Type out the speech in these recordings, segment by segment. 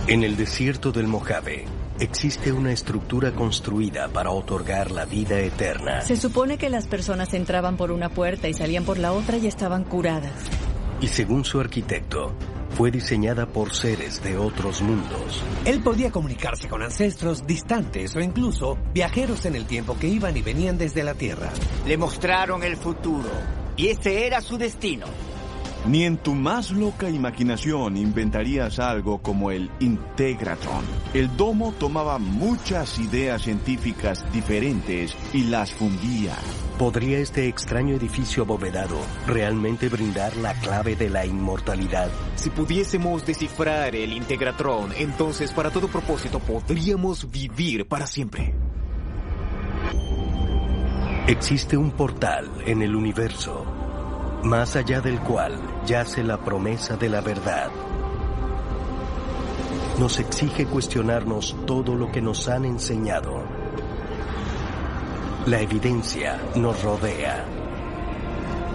En el desierto del Mojave existe una estructura construida para otorgar la vida eterna. Se supone que las personas entraban por una puerta y salían por la otra y estaban curadas. Y según su arquitecto, fue diseñada por seres de otros mundos. Él podía comunicarse con ancestros distantes o incluso viajeros en el tiempo que iban y venían desde la Tierra. Le mostraron el futuro y ese era su destino. Ni en tu más loca imaginación inventarías algo como el Integratron. El domo tomaba muchas ideas científicas diferentes y las fundía. ¿Podría este extraño edificio abovedado realmente brindar la clave de la inmortalidad? Si pudiésemos descifrar el Integratron, entonces para todo propósito podríamos vivir para siempre. Existe un portal en el universo, más allá del cual yace la promesa de la verdad. Nos exige cuestionarnos todo lo que nos han enseñado. La evidencia nos rodea.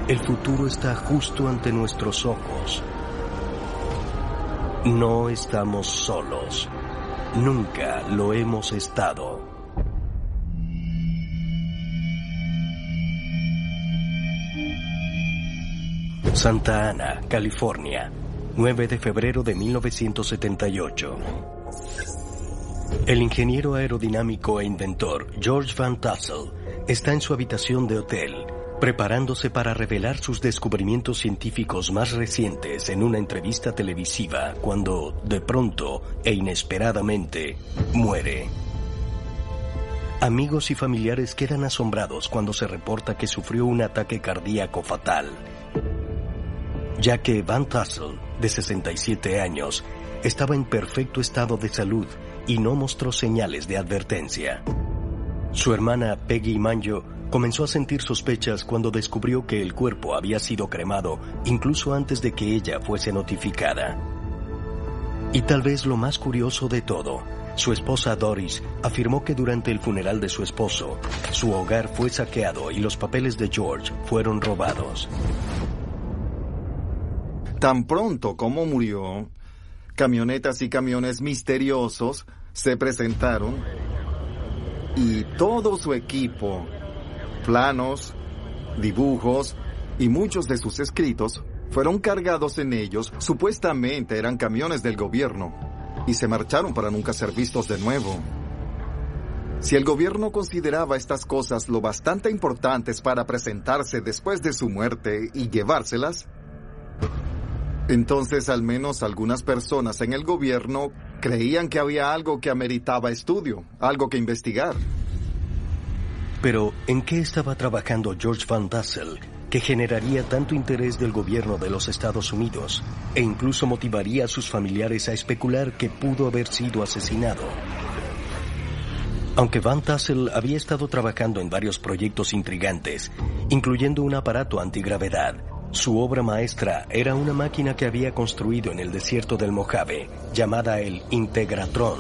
El futuro está justo ante nuestros ojos. No estamos solos. Nunca lo hemos estado. Santa Ana, California, 9 de febrero de 1978. El ingeniero aerodinámico e inventor George Van Tassel está en su habitación de hotel, preparándose para revelar sus descubrimientos científicos más recientes en una entrevista televisiva, cuando, de pronto e inesperadamente, muere. Amigos y familiares quedan asombrados cuando se reporta que sufrió un ataque cardíaco fatal, ya que Van Tassel, de 67 años, estaba en perfecto estado de salud y no mostró señales de advertencia. Su hermana Peggy Manjo comenzó a sentir sospechas cuando descubrió que el cuerpo había sido cremado incluso antes de que ella fuese notificada. Y tal vez lo más curioso de todo, su esposa Doris afirmó que durante el funeral de su esposo, su hogar fue saqueado y los papeles de George fueron robados. Tan pronto como murió, camionetas y camiones misteriosos se presentaron y todo su equipo, planos, dibujos y muchos de sus escritos fueron cargados en ellos. Supuestamente eran camiones del gobierno y se marcharon para nunca ser vistos de nuevo. Si el gobierno consideraba estas cosas lo bastante importantes para presentarse después de su muerte y llevárselas, entonces al menos algunas personas en el gobierno creían que había algo que ameritaba estudio, algo que investigar. Pero, ¿en qué estaba trabajando George Van Tassel que generaría tanto interés del gobierno de los Estados Unidos e incluso motivaría a sus familiares a especular que pudo haber sido asesinado? Aunque Van Tassel había estado trabajando en varios proyectos intrigantes, incluyendo un aparato antigravedad, su obra maestra era una máquina que había construido en el desierto del Mojave, llamada el Integratron.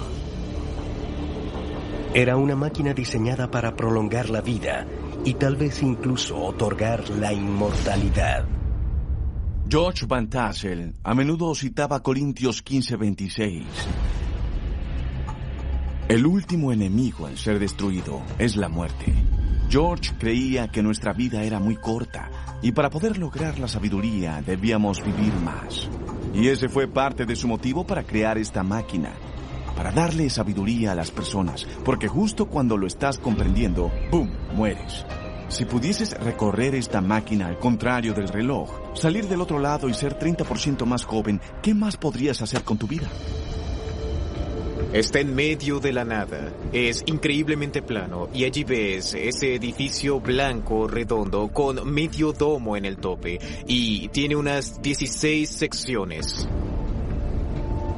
Era una máquina diseñada para prolongar la vida y tal vez incluso otorgar la inmortalidad. George Van Tassel a menudo citaba Corintios 15:26. El último enemigo en ser destruido es la muerte. George creía que nuestra vida era muy corta y para poder lograr la sabiduría debíamos vivir más. Y ese fue parte de su motivo para crear esta máquina, para darle sabiduría a las personas, porque justo cuando lo estás comprendiendo, ¡boom!, mueres. Si pudieses recorrer esta máquina al contrario del reloj, salir del otro lado y ser 30% más joven, ¿qué más podrías hacer con tu vida? Está en medio de la nada, es increíblemente plano y allí ves ese edificio blanco redondo con medio domo en el tope y tiene unas 16 secciones.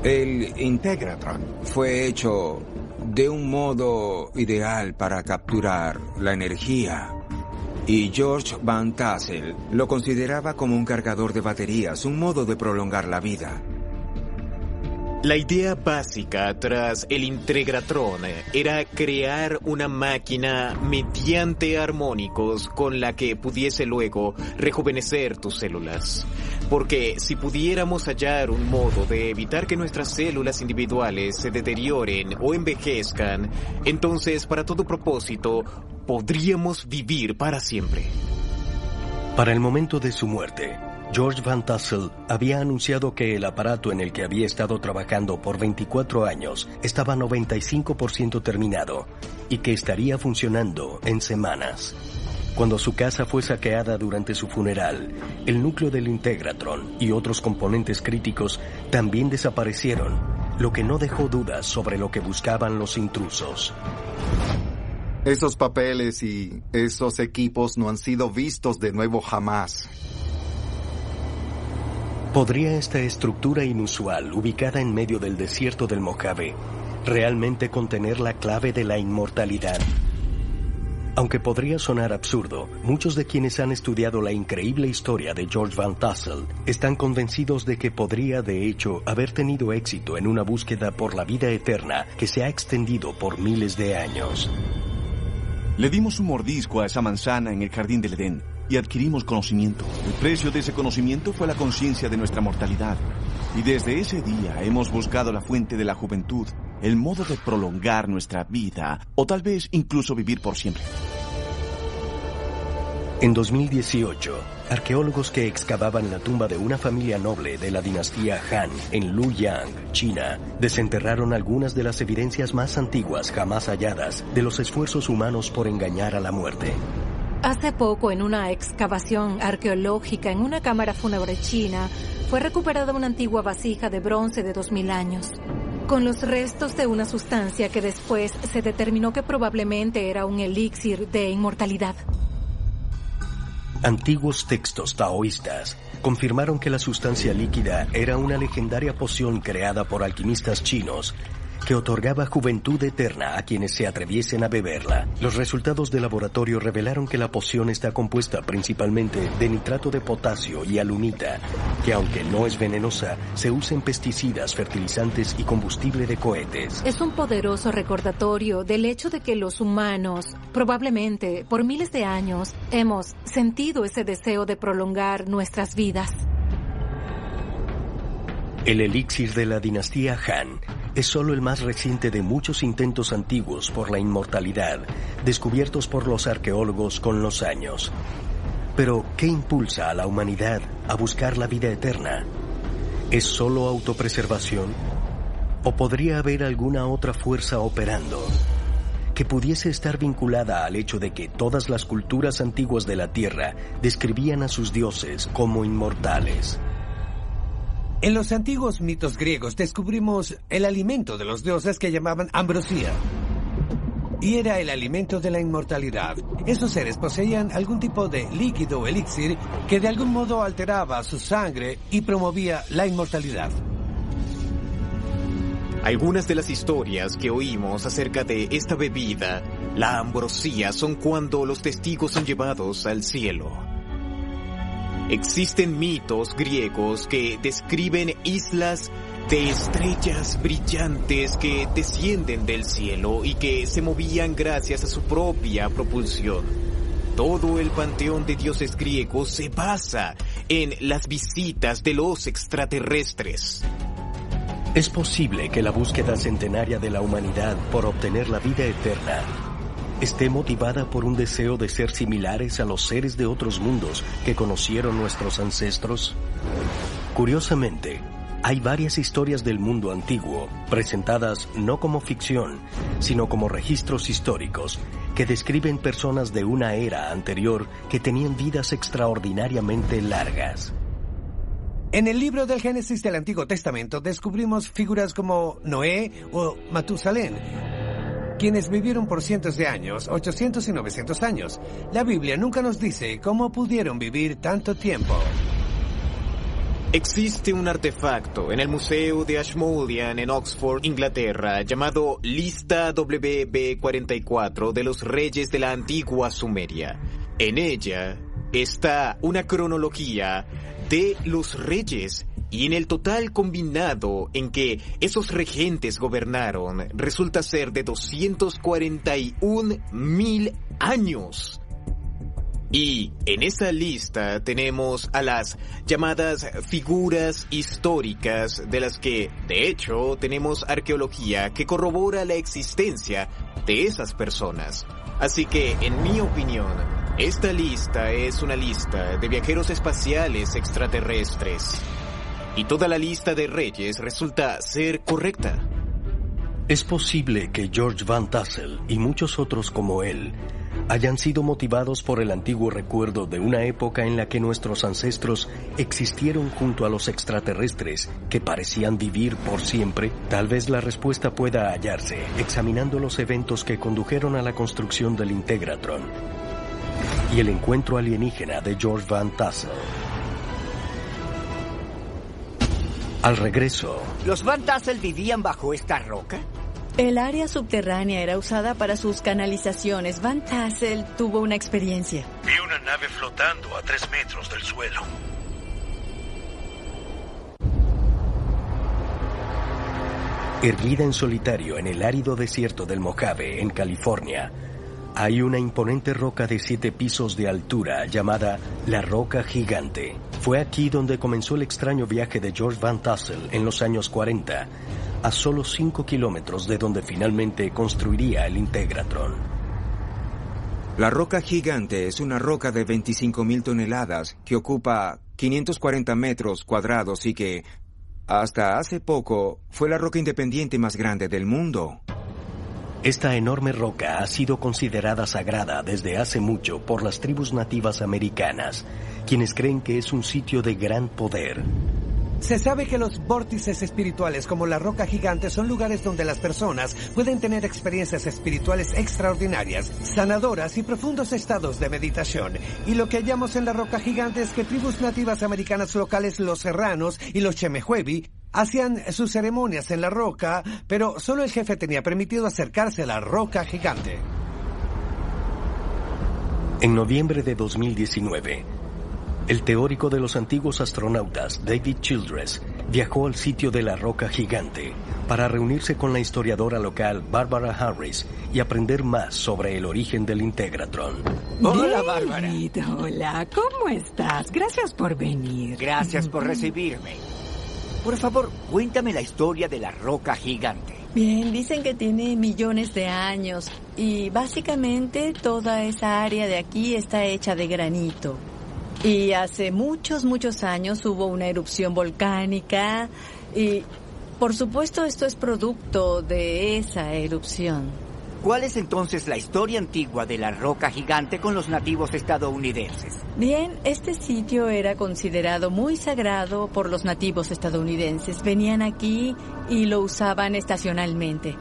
El Integratron fue hecho de un modo ideal para capturar la energía y George Van Tassel lo consideraba como un cargador de baterías, un modo de prolongar la vida. La idea básica tras el Integratron era crear una máquina mediante armónicos con la que pudiese luego rejuvenecer tus células. Porque si pudiéramos hallar un modo de evitar que nuestras células individuales se deterioren o envejezcan, entonces para todo propósito podríamos vivir para siempre. Para el momento de su muerte, George Van Tassel había anunciado que el aparato en el que había estado trabajando por 24 años estaba 95% terminado y que estaría funcionando en semanas. Cuando su casa fue saqueada durante su funeral, el núcleo del Integratron y otros componentes críticos también desaparecieron, lo que no dejó dudas sobre lo que buscaban los intrusos. Esos papeles y esos equipos no han sido vistos de nuevo jamás. ¿Podría esta estructura inusual, ubicada en medio del desierto del Mojave, realmente contener la clave de la inmortalidad? Aunque podría sonar absurdo, muchos de quienes han estudiado la increíble historia de George Van Tassel están convencidos de que podría, de hecho, haber tenido éxito en una búsqueda por la vida eterna que se ha extendido por miles de años. Le dimos un mordisco a esa manzana en el jardín del Edén y adquirimos conocimiento. El precio de ese conocimiento fue la conciencia de nuestra mortalidad. Y desde ese día hemos buscado la fuente de la juventud, el modo de prolongar nuestra vida, o tal vez incluso vivir por siempre. En 2018, arqueólogos que excavaban la tumba de una familia noble de la dinastía Han en Luoyang, China, desenterraron algunas de las evidencias más antiguas jamás halladas de los esfuerzos humanos por engañar a la muerte. Hace poco, en una excavación arqueológica en una cámara fúnebre china, fue recuperada una antigua vasija de bronce de 2000 años, con los restos de una sustancia que después se determinó que probablemente era un elixir de inmortalidad. Antiguos textos taoístas confirmaron que la sustancia líquida era una legendaria poción creada por alquimistas chinos que otorgaba juventud eterna a quienes se atreviesen a beberla. Los resultados de laboratorio revelaron que la poción está compuesta principalmente de nitrato de potasio y alunita, que aunque no es venenosa, se usa en pesticidas, fertilizantes y combustible de cohetes. Es un poderoso recordatorio del hecho de que los humanos, probablemente por miles de años, hemos sentido ese deseo de prolongar nuestras vidas. El elixir de la dinastía Han es solo el más reciente de muchos intentos antiguos por la inmortalidad, descubiertos por los arqueólogos con los años. Pero, ¿qué impulsa a la humanidad a buscar la vida eterna? ¿Es solo autopreservación? ¿O podría haber alguna otra fuerza operando que pudiese estar vinculada al hecho de que todas las culturas antiguas de la Tierra describían a sus dioses como inmortales? En los antiguos mitos griegos descubrimos el alimento de los dioses que llamaban ambrosía. Y era el alimento de la inmortalidad. Esos seres poseían algún tipo de líquido o elixir que de algún modo alteraba su sangre y promovía la inmortalidad. Algunas de las historias que oímos acerca de esta bebida, la ambrosía, son cuando los testigos son llevados al cielo. Existen mitos griegos que describen islas de estrellas brillantes que descienden del cielo y que se movían gracias a su propia propulsión. Todo el panteón de dioses griegos se basa en las visitas de los extraterrestres. Es posible que la búsqueda centenaria de la humanidad por obtener la vida eterna esté motivada por un deseo de ser similares a los seres de otros mundos que conocieron nuestros ancestros. Curiosamente, hay varias historias del mundo antiguo, presentadas no como ficción, sino como registros históricos, que describen personas de una era anterior que tenían vidas extraordinariamente largas. En el libro del Génesis del Antiguo Testamento descubrimos figuras como Noé o Matusalén, quienes vivieron por cientos de años, 800 y 900 años. La Biblia nunca nos dice cómo pudieron vivir tanto tiempo. Existe un artefacto en el Museo de Ashmolean en Oxford, Inglaterra, llamado Lista WB44 de los reyes de la antigua Sumeria. En ella está una cronología de los reyes, y en el total combinado en que esos regentes gobernaron resulta ser de 241,000 años. Y en esta lista tenemos a las llamadas figuras históricas, de las que, de hecho, tenemos arqueología que corrobora la existencia de esas personas. Así que, en mi opinión, esta lista es una lista de viajeros espaciales extraterrestres. Y toda la lista de reyes resulta ser correcta. Es posible que George Van Tassel y muchos otros como él hayan sido motivados por el antiguo recuerdo de una época en la que nuestros ancestros existieron junto a los extraterrestres que parecían vivir por siempre. Tal vez la respuesta pueda hallarse examinando los eventos que condujeron a la construcción del Integratron y el encuentro alienígena de George Van Tassel. Al regreso... ¿Los Van Tassel vivían bajo esta roca? El área subterránea era usada para sus canalizaciones. Van Tassel tuvo una experiencia. Vi una nave flotando a 3 metros del suelo. Erguida en solitario en el árido desierto del Mojave, en California, hay una imponente roca de 7 pisos de altura llamada la Roca Gigante. Fue aquí donde comenzó el extraño viaje de George Van Tassel en los años 40, a solo 5 kilómetros de donde finalmente construiría el Integratron. La Roca Gigante es una roca de 25,000 toneladas que ocupa 540 metros cuadrados y que, hasta hace poco, fue la roca independiente más grande del mundo. Esta enorme roca ha sido considerada sagrada desde hace mucho por las tribus nativas americanas, quienes creen que es un sitio de gran poder. Se sabe que los vórtices espirituales como la Roca Gigante son lugares donde las personas pueden tener experiencias espirituales extraordinarias, sanadoras y profundos estados de meditación. Y lo que hallamos en la Roca Gigante es que tribus nativas americanas locales, los serranos y los chemehuevi, hacían sus ceremonias en la roca, pero solo el jefe tenía permitido acercarse a la Roca Gigante. En noviembre de 2019, el teórico de los antiguos astronautas, David Childress, viajó al sitio de la Roca Gigante para reunirse con la historiadora local Barbara Harris y aprender más sobre el origen del Integratron. Hola, Bárbara. Hola, ¿cómo estás? Gracias por venir. Gracias por recibirme. Por favor, cuéntame la historia de la Roca Gigante. Bien, dicen que tiene millones de años y básicamente toda esa área de aquí está hecha de granito. Y hace muchos años hubo una erupción volcánica y, por supuesto, esto es producto de esa erupción. ¿Cuál es entonces la historia antigua de la Roca Gigante con los nativos estadounidenses? Bien, este sitio era considerado muy sagrado por los nativos estadounidenses. Venían aquí y lo usaban estacionalmente.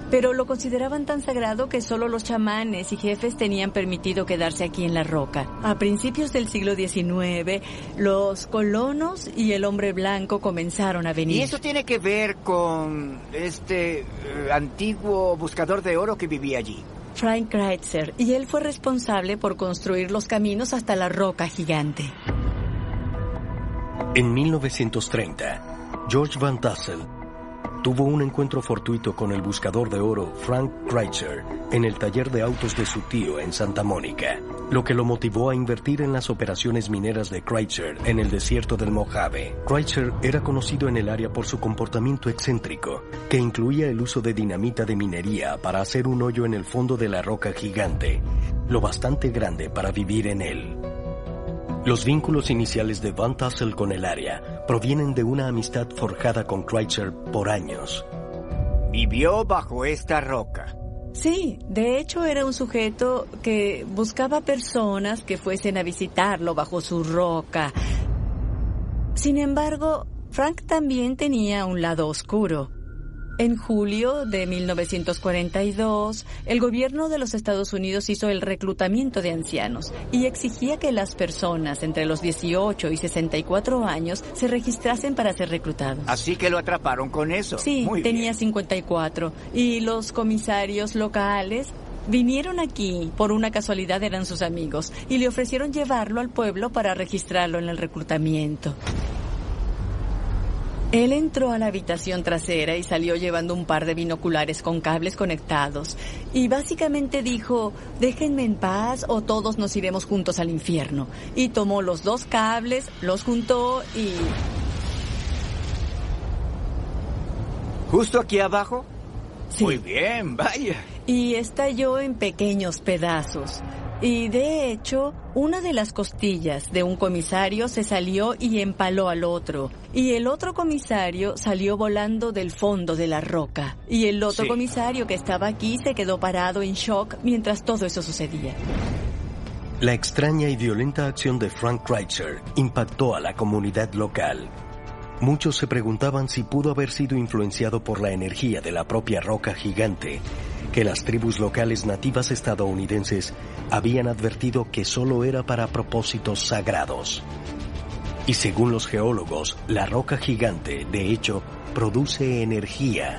Pero lo consideraban tan sagrado que solo los chamanes y jefes tenían permitido quedarse aquí en la roca. A principios del siglo XIX, los colonos y el hombre blanco comenzaron a venir. ¿Y eso tiene que ver con este antiguo buscador de oro que vivía allí? Frank Kreitzer, y él fue responsable por construir los caminos hasta la Roca Gigante. En 1930, George Van Tassel tuvo un encuentro fortuito con el buscador de oro Frank Kreitzer en el taller de autos de su tío en Santa Mónica, lo que lo motivó a invertir en las operaciones mineras de Kreitzer en el desierto del Mojave. Kreitzer era conocido en el área por su comportamiento excéntrico, que incluía el uso de dinamita de minería para hacer un hoyo en el fondo de la Roca Gigante, lo bastante grande para vivir en él. Los vínculos iniciales de Van Tassel con el área provienen de una amistad forjada con Kreitzer por años. Vivió bajo esta roca. Sí, de hecho era un sujeto que buscaba personas que fuesen a visitarlo bajo su roca. Sin embargo, Frank también tenía un lado oscuro. En julio de 1942, el gobierno de los Estados Unidos hizo el reclutamiento de ancianos y exigía que las personas entre los 18 y 64 años se registrasen para ser reclutados. Así que lo atraparon con eso. Sí, muy tenía bien. 54. Y los comisarios locales vinieron aquí, por una casualidad eran sus amigos, y le ofrecieron llevarlo al pueblo para registrarlo en el reclutamiento. Él entró a la habitación trasera y salió llevando un par de binoculares con cables conectados. Y básicamente dijo, déjenme en paz o todos nos iremos juntos al infierno. Y tomó los 2 cables, los juntó y... ¿Justo aquí abajo? Sí. Muy bien, vaya. Y estalló en pequeños pedazos. Y de hecho, una de las costillas de un comisario se salió y empaló al otro. Y el otro comisario salió volando del fondo de la roca. Y el otro comisario que estaba aquí se quedó parado en shock mientras todo eso sucedía. La extraña y violenta acción de Frank Kreitzer impactó a la comunidad local. Muchos se preguntaban si pudo haber sido influenciado por la energía de la propia roca gigante, que las tribus locales nativas estadounidenses habían advertido que solo era para propósitos sagrados. Y según los geólogos, la roca gigante, de hecho, produce energía.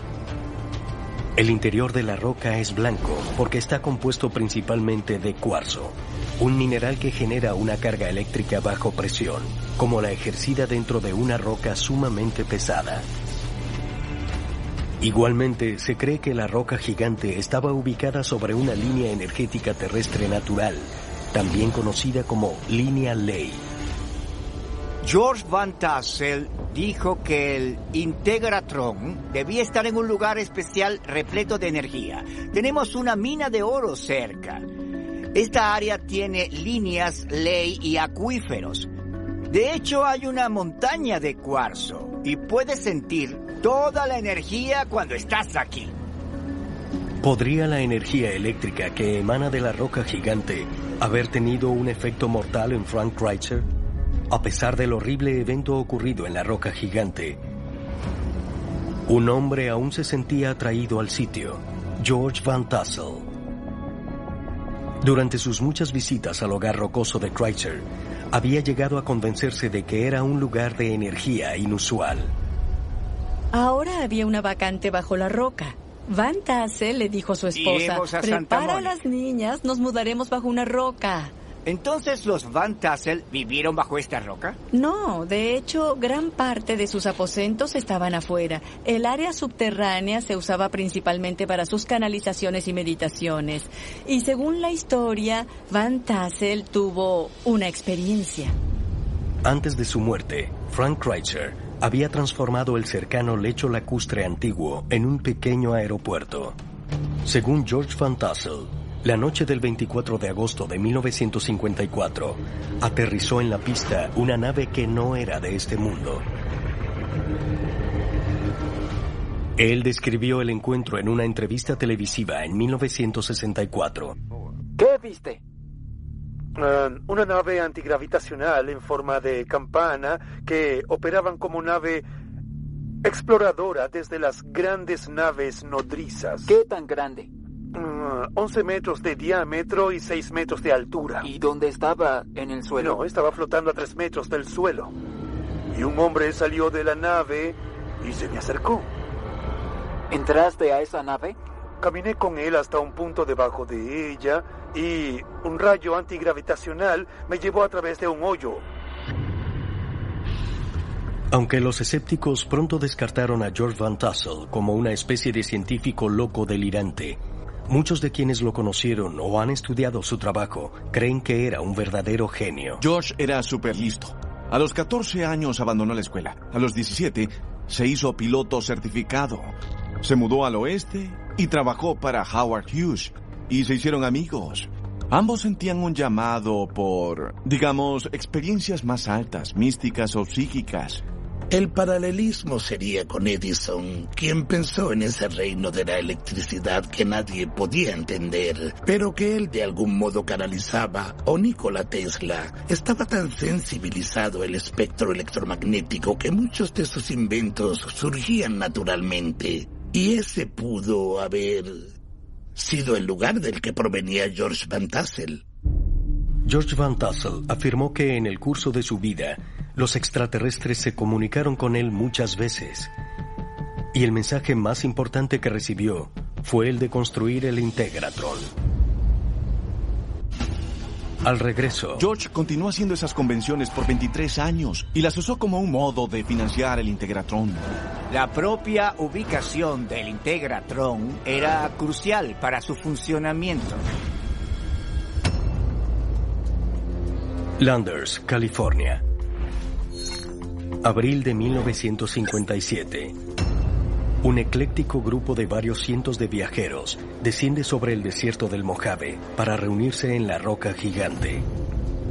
El interior de la roca es blanco porque está compuesto principalmente de cuarzo, un mineral que genera una carga eléctrica bajo presión, como la ejercida dentro de una roca sumamente pesada. Igualmente, se cree que la roca gigante estaba ubicada sobre una línea energética terrestre natural, también conocida como línea Ley. George Van Tassel dijo que el Integratron debía estar en un lugar especial repleto de energía. Tenemos una mina de oro cerca. Esta área tiene líneas Ley y acuíferos. De hecho, hay una montaña de cuarzo y puedes sentir toda la energía cuando estás aquí. ¿Podría la energía eléctrica que emana de la roca gigante haber tenido un efecto mortal en Frank Kreitzer? A pesar del horrible evento ocurrido en la roca gigante, un hombre aún se sentía atraído al sitio, George Van Tassel. Durante sus muchas visitas al hogar rocoso de Kreitzer, había llegado a convencerse de que era un lugar de energía inusual. Ahora había una vacante bajo la roca. Van Tassel le dijo a su esposa, prepara a las niñas, nos mudaremos bajo una roca. ¿Entonces los Van Tassel vivieron bajo esta roca? No, de hecho, gran parte de sus aposentos estaban afuera. El área subterránea se usaba principalmente para sus canalizaciones y meditaciones. Y según la historia, Van Tassel tuvo una experiencia. Antes de su muerte, Frank Kreitzer había transformado el cercano lecho lacustre antiguo en un pequeño aeropuerto. Según George Van Tassel, la noche del 24 de agosto de 1954, aterrizó en la pista una nave que no era de este mundo. Él describió el encuentro en una entrevista televisiva en 1964. ¿Qué viste? Una nave antigravitacional en forma de campana que operaban como nave exploradora desde las grandes naves nodrizas. ¿Qué tan grande? 11 metros de diámetro y 6 metros de altura. ¿Y dónde estaba? ¿En el suelo? No, estaba flotando a 3 metros del suelo. Y un hombre salió de la nave y se me acercó. ¿Entraste a esa nave? Caminé con él hasta un punto debajo de ella y un rayo antigravitacional me llevó a través de un hoyo. Aunque los escépticos pronto descartaron a George Van Tassel como una especie de científico loco delirante, muchos de quienes lo conocieron o han estudiado su trabajo creen que era un verdadero genio. George era súper listo. A los 14 años abandonó la escuela. A los 17 se hizo piloto certificado. Se mudó al oeste y trabajó para Howard Hughes. Y se hicieron amigos. Ambos sentían un llamado por, digamos, experiencias más altas, místicas o psíquicas. El paralelismo sería con Edison, quien pensó en ese reino de la electricidad que nadie podía entender, pero que él de algún modo canalizaba, o Nikola Tesla. Estaba tan sensibilizado el espectro electromagnético que muchos de sus inventos surgían naturalmente. Y ese pudo haber sido el lugar del que provenía George Van Tassel. George Van Tassel afirmó que en el curso de su vida, los extraterrestres se comunicaron con él muchas veces. Y el mensaje más importante que recibió fue el de construir el Integratron. Al regreso, George continuó haciendo esas convenciones por 23 años y las usó como un modo de financiar el Integratron. La propia ubicación del Integratron era crucial para su funcionamiento. Landers, California. Abril de 1957. Un ecléctico grupo de varios cientos de viajeros desciende sobre el desierto del Mojave para reunirse en la Roca Gigante.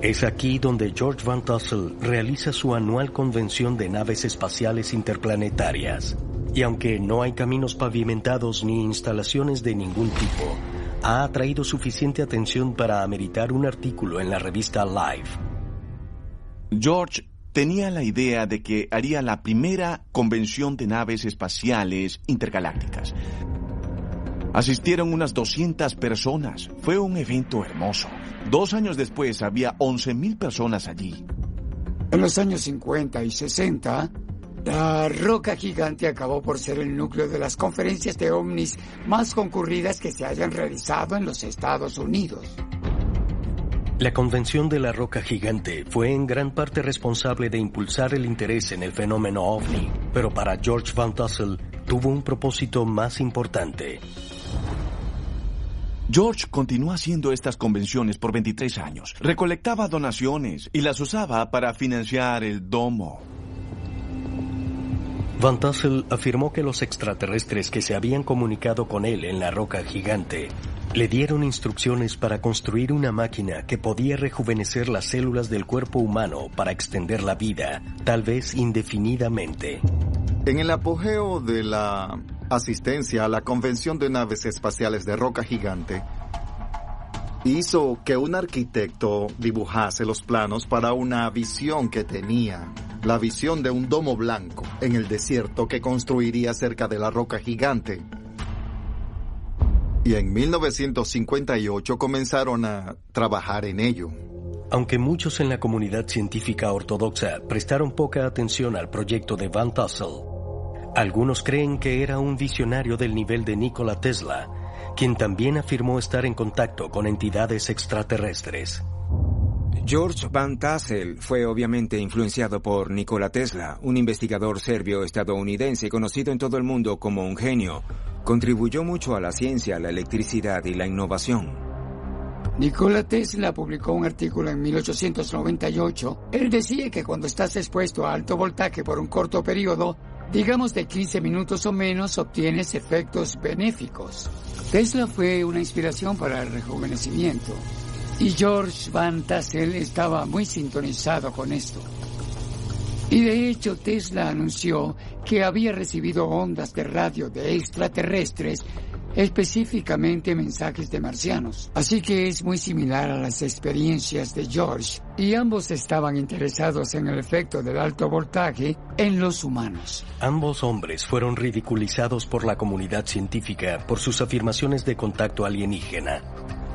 Es aquí donde George Van Tassel realiza su anual convención de naves espaciales interplanetarias. Y aunque no hay caminos pavimentados ni instalaciones de ningún tipo, ha atraído suficiente atención para ameritar un artículo en la revista Life. George tenía la idea de que haría la primera convención de naves espaciales intergalácticas. Asistieron unas 200 personas. Fue un evento hermoso. 2 años después había 11,000 personas allí. En los años 50 y 60, la Roca Gigante acabó por ser el núcleo de las conferencias de ovnis más concurridas que se hayan realizado en los Estados Unidos. La convención de la Roca Gigante fue en gran parte responsable de impulsar el interés en el fenómeno ovni, pero para George Van Tassel tuvo un propósito más importante. George continuó haciendo estas convenciones por 23 años. Recolectaba donaciones y las usaba para financiar el domo. Van Tassel afirmó que los extraterrestres que se habían comunicado con él en la Roca Gigante le dieron instrucciones para construir una máquina que podía rejuvenecer las células del cuerpo humano para extender la vida, tal vez indefinidamente. En el apogeo de la asistencia a la Convención de Naves Espaciales de Roca Gigante, hizo que un arquitecto dibujase los planos para una visión que tenía, la visión de un domo blanco en el desierto que construiría cerca de la Roca Gigante. Y en 1958 comenzaron a trabajar en ello. Aunque muchos en la comunidad científica ortodoxa prestaron poca atención al proyecto de Van Tassel, algunos creen que era un visionario del nivel de Nikola Tesla, quien también afirmó estar en contacto con entidades extraterrestres. George Van Tassel fue obviamente influenciado por Nikola Tesla, un investigador serbio-estadounidense conocido en todo el mundo como un genio. Contribuyó mucho a la ciencia, la electricidad y la innovación. Nikola Tesla publicó un artículo en 1898. Él decía que cuando estás expuesto a alto voltaje por un corto periodo, digamos de 15 minutos o menos, obtienes efectos benéficos. Tesla fue una inspiración para el rejuvenecimiento. Y George Van Tassel estaba muy sintonizado con esto. Y de hecho Tesla anunció que había recibido ondas de radio de extraterrestres, específicamente mensajes de marcianos. Así que es muy similar a las experiencias de George, y ambos estaban interesados en el efecto del alto voltaje en los humanos. Ambos hombres fueron ridiculizados por la comunidad científica por sus afirmaciones de contacto alienígena.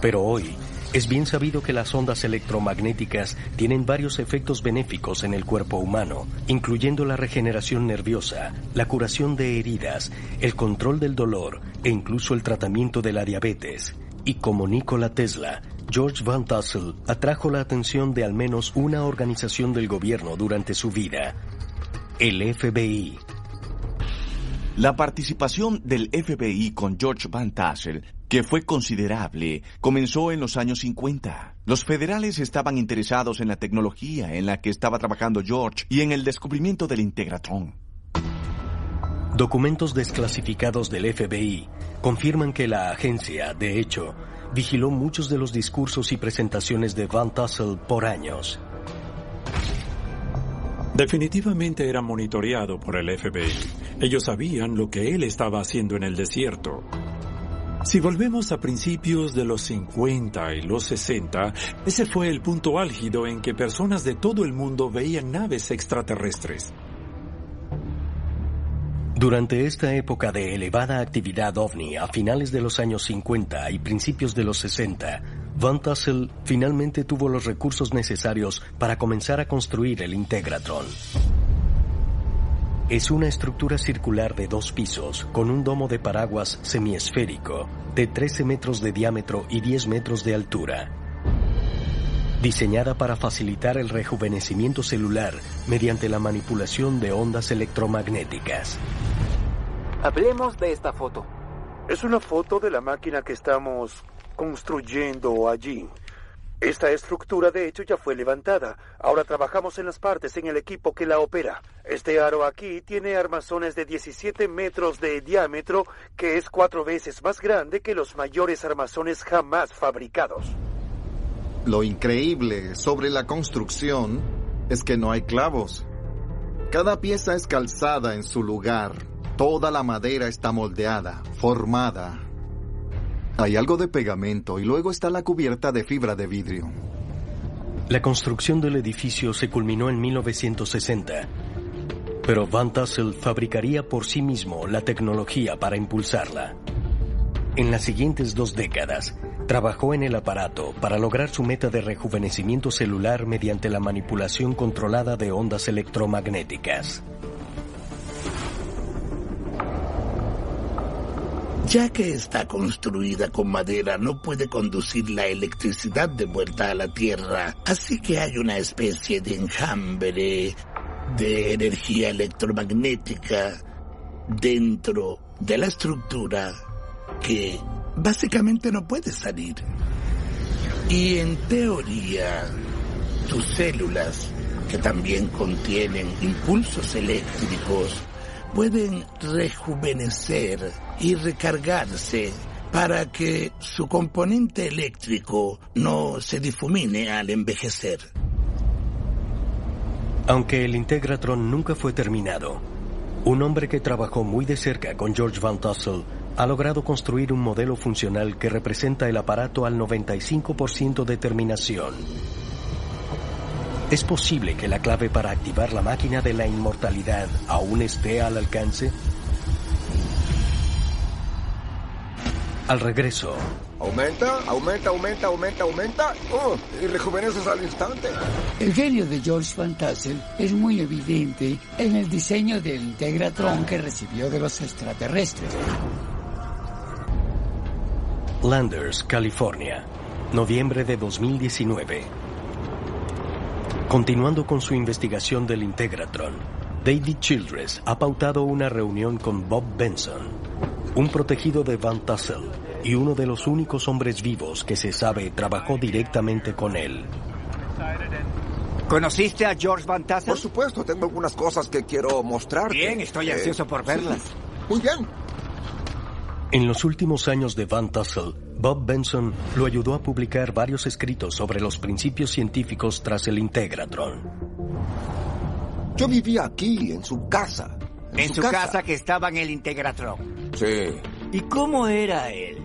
Pero hoy es bien sabido que las ondas electromagnéticas tienen varios efectos benéficos en el cuerpo humano, incluyendo la regeneración nerviosa, la curación de heridas, el control del dolor e incluso el tratamiento de la diabetes. Y como Nikola Tesla, George Van Tassel atrajo la atención de al menos una organización del gobierno durante su vida: el FBI. La participación del FBI con George Van Tassel, que fue considerable, comenzó en los años 50. Los federales estaban interesados en la tecnología en la que estaba trabajando George y en el descubrimiento del Integratron. Documentos desclasificados del FBI confirman que la agencia, de hecho, vigiló muchos de los discursos y presentaciones de Van Tassel por años. Definitivamente era monitoreado por el FBI. Ellos sabían lo que él estaba haciendo en el desierto. Si volvemos a principios de los 50 y los 60, ese fue el punto álgido en que personas de todo el mundo veían naves extraterrestres. Durante esta época de elevada actividad ovni a finales de los años 50 y principios de los 60, Van Tassel finalmente tuvo los recursos necesarios para comenzar a construir el Integratron. Es una estructura circular de 2 pisos, con un domo de paraguas semiesférico, de 13 metros de diámetro y 10 metros de altura. diseñada para facilitar el rejuvenecimiento celular mediante la manipulación de ondas electromagnéticas. Hablemos de esta foto. Es una foto de la máquina que estamos construyendo allí. Esta estructura, de hecho, ya fue levantada. Ahora trabajamos en las partes, en el equipo que la opera. Este aro aquí tiene armazones de 17 metros de diámetro, que es 4 veces más grande que los mayores armazones jamás fabricados. Lo increíble sobre la construcción es que no hay clavos. Cada pieza es calzada en su lugar. Toda la madera está moldeada, formada. Hay algo de pegamento y luego está la cubierta de fibra de vidrio. La construcción del edificio se culminó en 1960, pero Van Tassel fabricaría por sí mismo la tecnología para impulsarla. En las siguientes 2 décadas, trabajó en el aparato para lograr su meta de rejuvenecimiento celular mediante la manipulación controlada de ondas electromagnéticas. Ya que está construida con madera, no puede conducir la electricidad de vuelta a la Tierra, así que hay una especie de enjambre de energía electromagnética dentro de la estructura que básicamente no puede salir. Y en teoría, tus células, que también contienen impulsos eléctricos, pueden rejuvenecer y recargarse para que su componente eléctrico no se difumine al envejecer. Aunque el Integratron nunca fue terminado, un hombre que trabajó muy de cerca con George Van Tassel ha logrado construir un modelo funcional que representa el aparato al 95% de terminación. ¿Es posible que la clave para activar la máquina de la inmortalidad aún esté al alcance? Al regreso. Aumenta. Y rejuveneces al instante. El genio de George Van Tassel es muy evidente en el diseño del Integratron que recibió de los extraterrestres. Landers, California, noviembre de 2019. Continuando con su investigación del Integratron, David Childress ha pautado una reunión con Bob Benson, un protegido de Van Tassel y uno de los únicos hombres vivos que se sabe trabajó directamente con él. ¿Conociste a George Van Tassel? Por supuesto, tengo algunas cosas que quiero mostrarte. Bien, estoy ansioso por verlas. Sí. Muy bien. En los últimos años de Van Tassel, Bob Benson lo ayudó a publicar varios escritos sobre los principios científicos tras el Integratron. Yo vivía aquí, en su casa. En su casa que estaba en el Integratron. Sí. ¿Y cómo era él?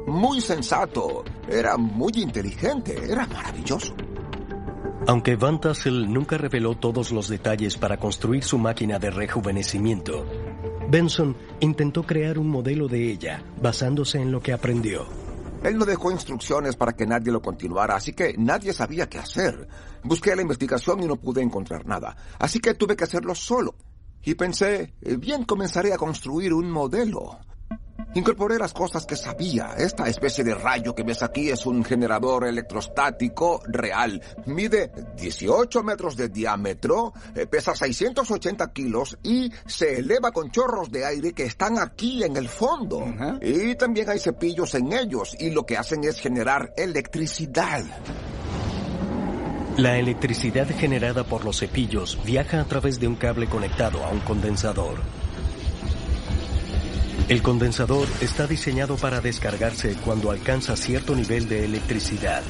Muy sensato. Era muy inteligente. Era maravilloso. Aunque Van Tassel nunca reveló todos los detalles para construir su máquina de rejuvenecimiento, Benson intentó crear un modelo de ella basándose en lo que aprendió. Él no dejó instrucciones para que nadie lo continuara, así que nadie sabía qué hacer. Busqué la investigación y no pude encontrar nada, así que tuve que hacerlo solo. Y pensé, bien, comenzaré a construir un modelo. Incorporé las cosas que sabía. Esta especie de rayo que ves aquí es un generador electrostático real. Mide 18 metros de diámetro, pesa 680 kilos y se eleva con chorros de aire que están aquí en el fondo. Y también hay cepillos en ellos y lo que hacen es generar electricidad. La electricidad generada por los cepillos viaja a través de un cable conectado a un condensador. El condensador está diseñado para descargarse cuando alcanza cierto nivel de electricidad.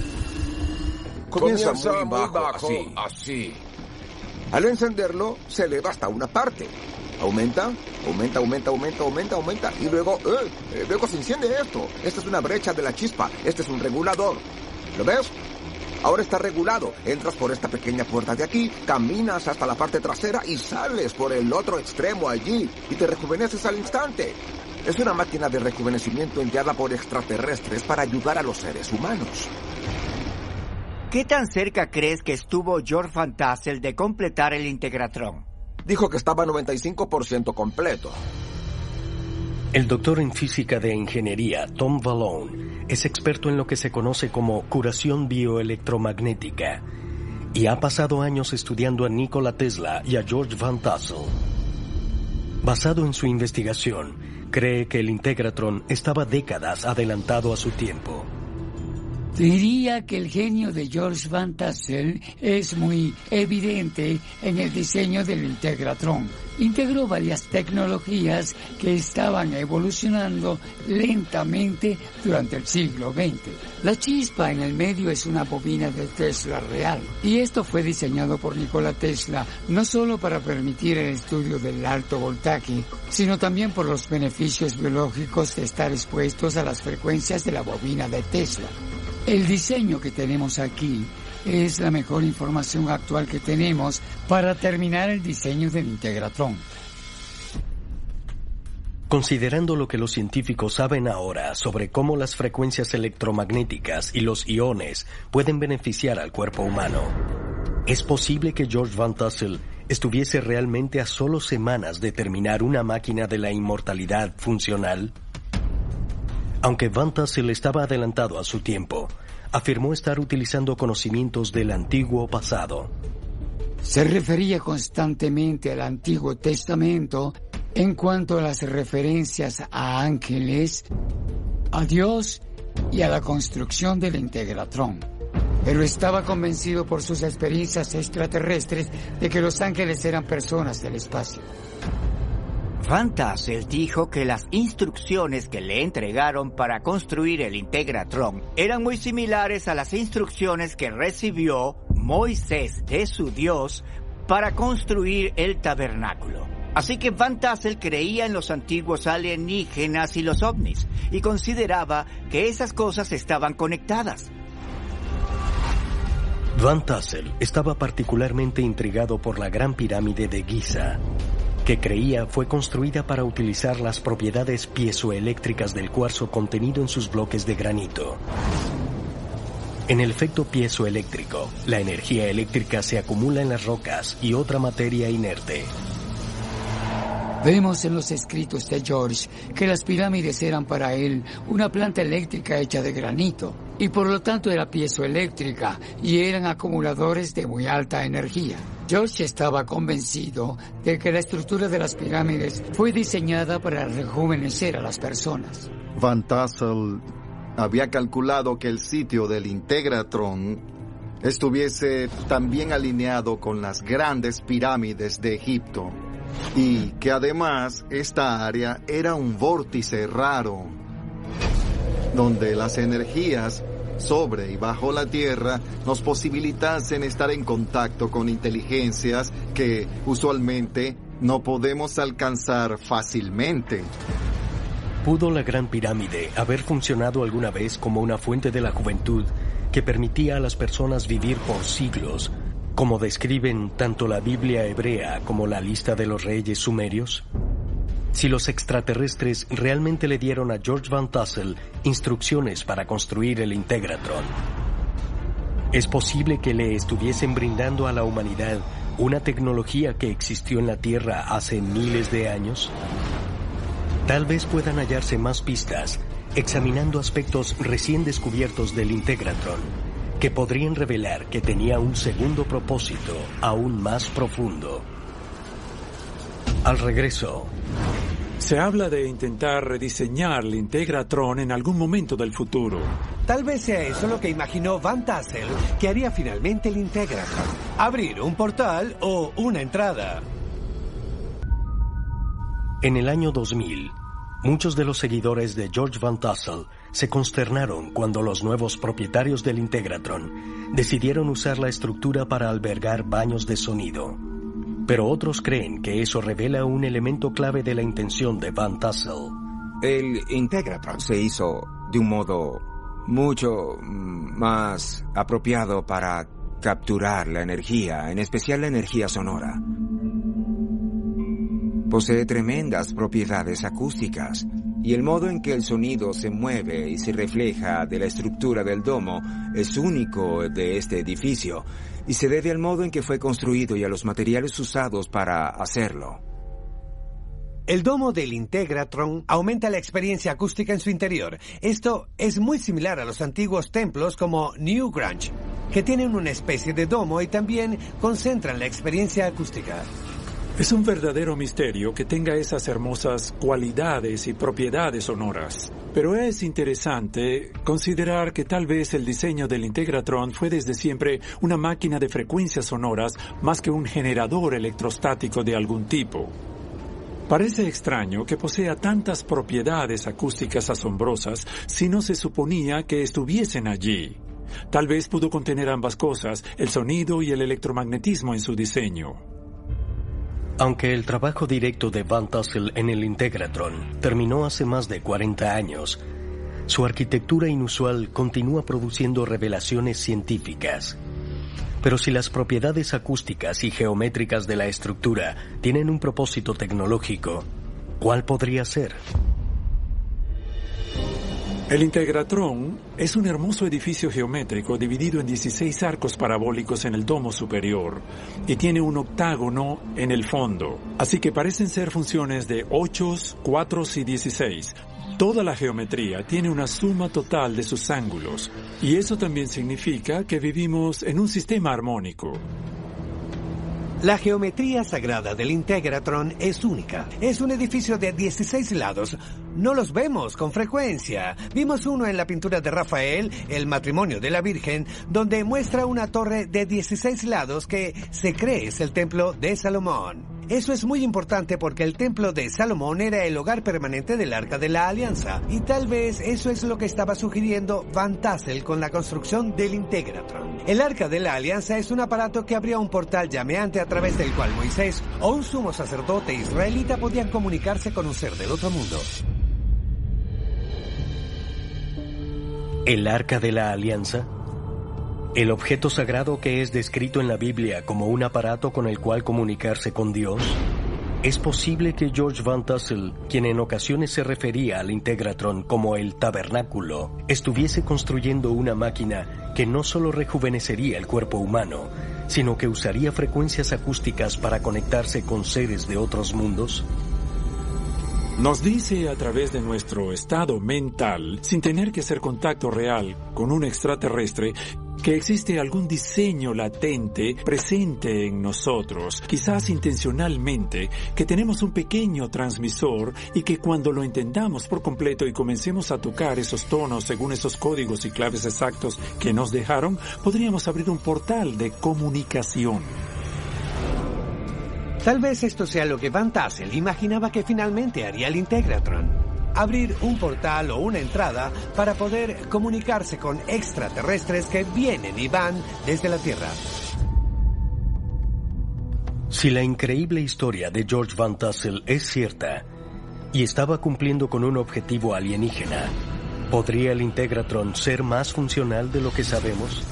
Comienza muy bajo, así. Al encenderlo, se eleva hasta una parte. Aumenta, y luego se enciende esto. Esta es una brecha de la chispa. Este es un regulador. ¿Lo ves? Ahora está regulado. Entras por esta pequeña puerta de aquí, caminas hasta la parte trasera y sales por el otro extremo allí y te rejuveneces al instante. Es una máquina de rejuvenecimiento enviada por extraterrestres para ayudar a los seres humanos. ¿Qué tan cerca crees que estuvo George Van Tassel de completar el Integratron? Dijo que estaba 95% completo. El doctor en física de ingeniería, Tom Vallone, es experto en lo que se conoce como curación bioelectromagnética y ha pasado años estudiando a Nikola Tesla y a George Van Tassel. Basado en su investigación, cree que el Integratron estaba décadas adelantado a su tiempo. Diría que el genio de George Van Tassel es muy evidente en el diseño del Integratron. Integró varias tecnologías que estaban evolucionando lentamente durante el siglo XX. La chispa en el medio es una bobina de Tesla real, y esto fue diseñado por Nikola Tesla no solo para permitir el estudio del alto voltaje, sino también por los beneficios biológicos de estar expuestos a las frecuencias de la bobina de Tesla. El diseño que tenemos aquí es la mejor información actual que tenemos para terminar el diseño del Integratron. Considerando lo que los científicos saben ahora sobre cómo las frecuencias electromagnéticas y los iones pueden beneficiar al cuerpo humano, ¿es posible que George Van Tassel estuviese realmente a solo semanas de terminar una máquina de la inmortalidad funcional? Aunque Van Tassel estaba adelantado a su tiempo, afirmó estar utilizando conocimientos del antiguo pasado. Se refería constantemente al Antiguo Testamento en cuanto a las referencias a ángeles, a Dios y a la construcción del Integratron. Pero estaba convencido por sus experiencias extraterrestres de que los ángeles eran personas del espacio. Van Tassel dijo que las instrucciones que le entregaron para construir el Integratron eran muy similares a las instrucciones que recibió Moisés de su Dios para construir el tabernáculo. Así que Van Tassel creía en los antiguos alienígenas y los ovnis, y consideraba que esas cosas estaban conectadas. Van Tassel estaba particularmente intrigado por la Gran Pirámide de Giza, que creía fue construida para utilizar las propiedades piezoeléctricas del cuarzo contenido en sus bloques de granito. En el efecto piezoeléctrico, la energía eléctrica se acumula en las rocas y otra materia inerte. Vemos en los escritos de George que las pirámides eran para él una planta eléctrica hecha de granito, y por lo tanto era piezoeléctrica, y eran acumuladores de muy alta energía. George estaba convencido de que la estructura de las pirámides fue diseñada para rejuvenecer a las personas. Van Tassel había calculado que el sitio del Integratron estuviese también alineado con las grandes pirámides de Egipto, y que además esta área era un vórtice raro, donde las energías sobre y bajo la Tierra nos posibilitasen estar en contacto con inteligencias que usualmente no podemos alcanzar fácilmente. ¿Pudo la Gran Pirámide haber funcionado alguna vez como una fuente de la juventud que permitía a las personas vivir por siglos, como describen tanto la Biblia hebrea como la lista de los reyes sumerios? Si los extraterrestres realmente le dieron a George Van Tassel instrucciones para construir el Integratron, ¿es posible que le estuviesen brindando a la humanidad una tecnología que existió en la Tierra hace miles de años? Tal vez puedan hallarse más pistas examinando aspectos recién descubiertos del Integratron que podrían revelar que tenía un segundo propósito aún más profundo. Al regreso, se habla de intentar rediseñar el Integratron en algún momento del futuro. Tal vez sea eso lo que imaginó Van Tassel que haría finalmente el Integratron. Abrir un portal o una entrada. En el año 2000, muchos de los seguidores de George Van Tassel se consternaron cuando los nuevos propietarios del Integratron decidieron usar la estructura para albergar baños de sonido. Pero otros creen que eso revela un elemento clave de la intención de Van Tassel. El Integratron se hizo de un modo mucho más apropiado para capturar la energía, en especial la energía sonora. Posee tremendas propiedades acústicas, y el modo en que el sonido se mueve y se refleja de la estructura del domo es único de este edificio, y se debe al modo en que fue construido y a los materiales usados para hacerlo. El domo del Integratron aumenta la experiencia acústica en su interior. Esto es muy similar a los antiguos templos como Newgrange, que tienen una especie de domo y también concentran la experiencia acústica. Es un verdadero misterio que tenga esas hermosas cualidades y propiedades sonoras. Pero es interesante considerar que tal vez el diseño del Integratron fue desde siempre una máquina de frecuencias sonoras más que un generador electrostático de algún tipo. Parece extraño que posea tantas propiedades acústicas asombrosas si no se suponía que estuviesen allí. Tal vez pudo contener ambas cosas, el sonido y el electromagnetismo en su diseño. Aunque el trabajo directo de Van Tassel en el Integratron terminó hace más de 40 años, su arquitectura inusual continúa produciendo revelaciones científicas. Pero si las propiedades acústicas y geométricas de la estructura tienen un propósito tecnológico, ¿cuál podría ser? El Integratron es un hermoso edificio geométrico dividido en 16 arcos parabólicos en el domo superior y tiene un octágono en el fondo, así que parecen ser funciones de 8, 4 y 16. Toda la geometría tiene una suma total de sus ángulos, y eso también significa que vivimos en un sistema armónico. La geometría sagrada del Integratron es única. Es un edificio de 16 lados. No los vemos con frecuencia. Vimos uno en la pintura de Rafael, El matrimonio de la Virgen, donde muestra una torre de 16 lados que se cree es el templo de Salomón. Eso es muy importante porque el templo de Salomón era el hogar permanente del Arca de la Alianza, y tal vez eso es lo que estaba sugiriendo Van Tassel con la construcción del Integratron. El Arca de la Alianza es un aparato que abría un portal llameante a través del cual Moisés o un sumo sacerdote israelita podían comunicarse con un ser del otro mundo. ¿El Arca de la Alianza? ¿El objeto sagrado que es descrito en la Biblia como un aparato con el cual comunicarse con Dios? ¿Es posible que George Van Tassel, quien en ocasiones se refería al Integratron como el tabernáculo, estuviese construyendo una máquina que no solo rejuvenecería el cuerpo humano, sino que usaría frecuencias acústicas para conectarse con seres de otros mundos? Nos dice a través de nuestro estado mental, sin tener que hacer contacto real con un extraterrestre, que existe algún diseño latente presente en nosotros, quizás intencionalmente, que tenemos un pequeño transmisor y que cuando lo entendamos por completo y comencemos a tocar esos tonos según esos códigos y claves exactos que nos dejaron, podríamos abrir un portal de comunicación. Tal vez esto sea lo que Van Tassel imaginaba que finalmente haría el Integratron. Abrir un portal o una entrada para poder comunicarse con extraterrestres que vienen y van desde la Tierra. Si la increíble historia de George Van Tassel es cierta y estaba cumpliendo con un objetivo alienígena, ¿podría el Integratron ser más funcional de lo que sabemos?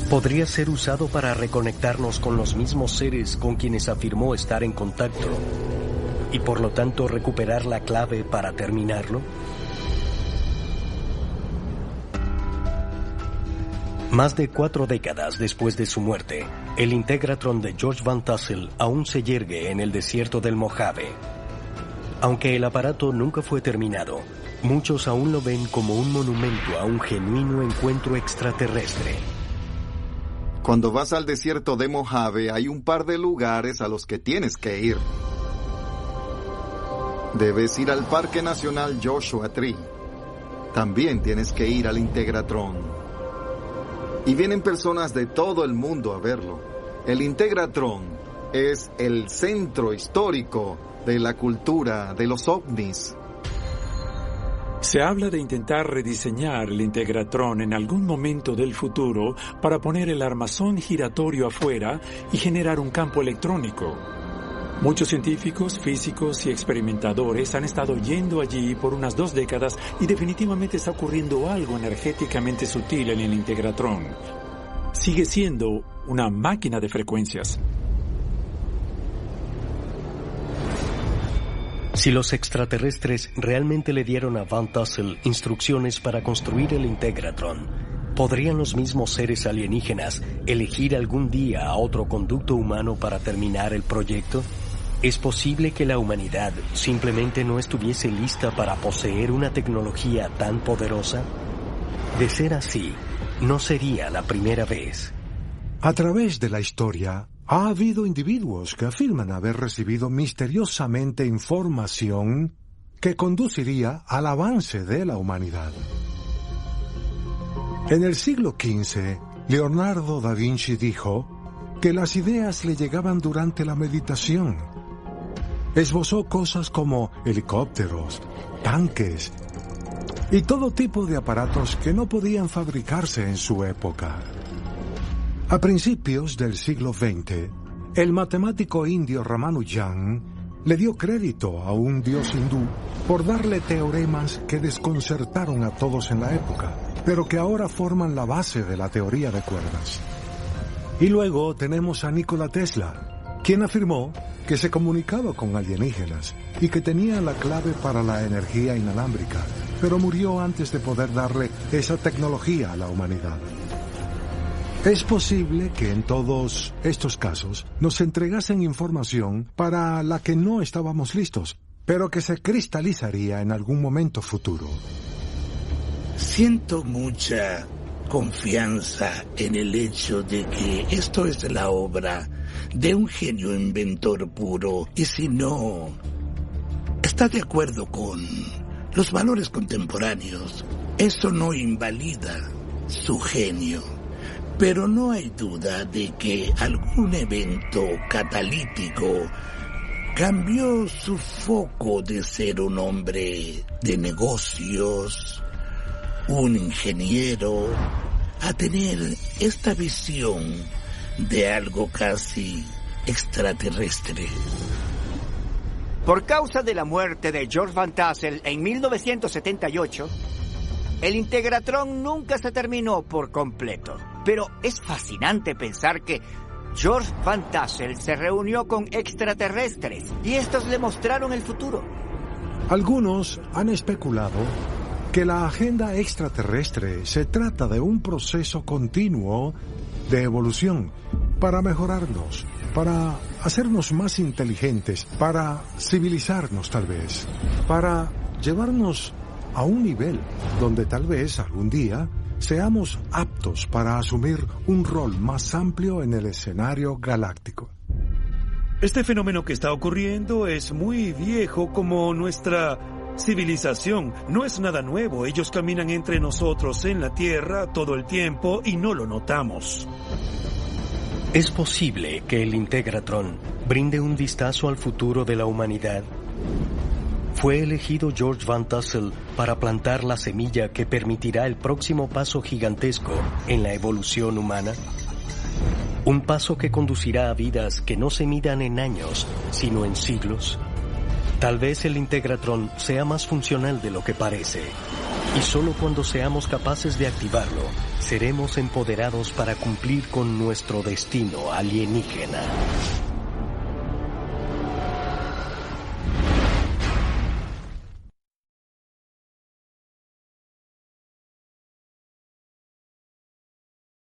¿Podría ser usado para reconectarnos con los mismos seres con quienes afirmó estar en contacto y por lo tanto recuperar la clave para terminarlo? Más de 4 décadas después de su muerte, el Integratron de George Van Tassel aún se yergue en el desierto del Mojave. Aunque el aparato nunca fue terminado, muchos aún lo ven como un monumento a un genuino encuentro extraterrestre. Cuando vas al desierto de Mojave, hay un par de lugares a los que tienes que ir. Debes ir al Parque Nacional Joshua Tree. También tienes que ir al Integratron. Y vienen personas de todo el mundo a verlo. El Integratron es el centro histórico de la cultura de los ovnis. Se habla de intentar rediseñar el Integratron en algún momento del futuro para poner el armazón giratorio afuera y generar un campo electrónico. Muchos científicos, físicos y experimentadores han estado yendo allí por unas 2 décadas y definitivamente está ocurriendo algo energéticamente sutil en el Integratron. Sigue siendo una máquina de frecuencias. Si los extraterrestres realmente le dieron a Van Tassel instrucciones para construir el Integratron, ¿podrían los mismos seres alienígenas elegir algún día a otro conducto humano para terminar el proyecto? ¿Es posible que la humanidad simplemente no estuviese lista para poseer una tecnología tan poderosa? De ser así, no sería la primera vez. A través de la historia, ha habido individuos que afirman haber recibido misteriosamente información que conduciría al avance de la humanidad. En el siglo XV, Leonardo da Vinci dijo que las ideas le llegaban durante la meditación. Esbozó cosas como helicópteros, tanques y todo tipo de aparatos que no podían fabricarse en su época. A principios del siglo XX, el matemático indio Ramanujan le dio crédito a un dios hindú por darle teoremas que desconcertaron a todos en la época, pero que ahora forman la base de la teoría de cuerdas. Y luego tenemos a Nikola Tesla, quien afirmó que se comunicaba con alienígenas y que tenía la clave para la energía inalámbrica, pero murió antes de poder darle esa tecnología a la humanidad. Es posible que en todos estos casos nos entregasen información para la que no estábamos listos, pero que se cristalizaría en algún momento futuro. Siento mucha confianza en el hecho de que esto es la obra de un genio inventor puro, y si no está de acuerdo con los valores contemporáneos, eso no invalida su genio. Pero no hay duda de que algún evento catalítico cambió su foco de ser un hombre de negocios, un ingeniero, a tener esta visión de algo casi extraterrestre. Por causa de la muerte de George Van Tassel en 1978, el Integratron nunca se terminó por completo. Pero es fascinante pensar que George Van Tassel se reunió con extraterrestres y estos le mostraron el futuro. Algunos han especulado que la agenda extraterrestre se trata de un proceso continuo de evolución para mejorarnos, para hacernos más inteligentes, para civilizarnos tal vez, para llevarnos a un nivel donde tal vez algún día seamos aptos para asumir un rol más amplio en el escenario galáctico. Este fenómeno que está ocurriendo es muy viejo como nuestra civilización. No es nada nuevo. Ellos caminan entre nosotros en la Tierra todo el tiempo y no lo notamos. ¿Es posible que el Integratron brinde un vistazo al futuro de la humanidad? ¿Fue elegido George Van Tassel para plantar la semilla que permitirá el próximo paso gigantesco en la evolución humana? ¿Un paso que conducirá a vidas que no se midan en años, sino en siglos? Tal vez el Integratron sea más funcional de lo que parece, y solo cuando seamos capaces de activarlo, seremos empoderados para cumplir con nuestro destino alienígena.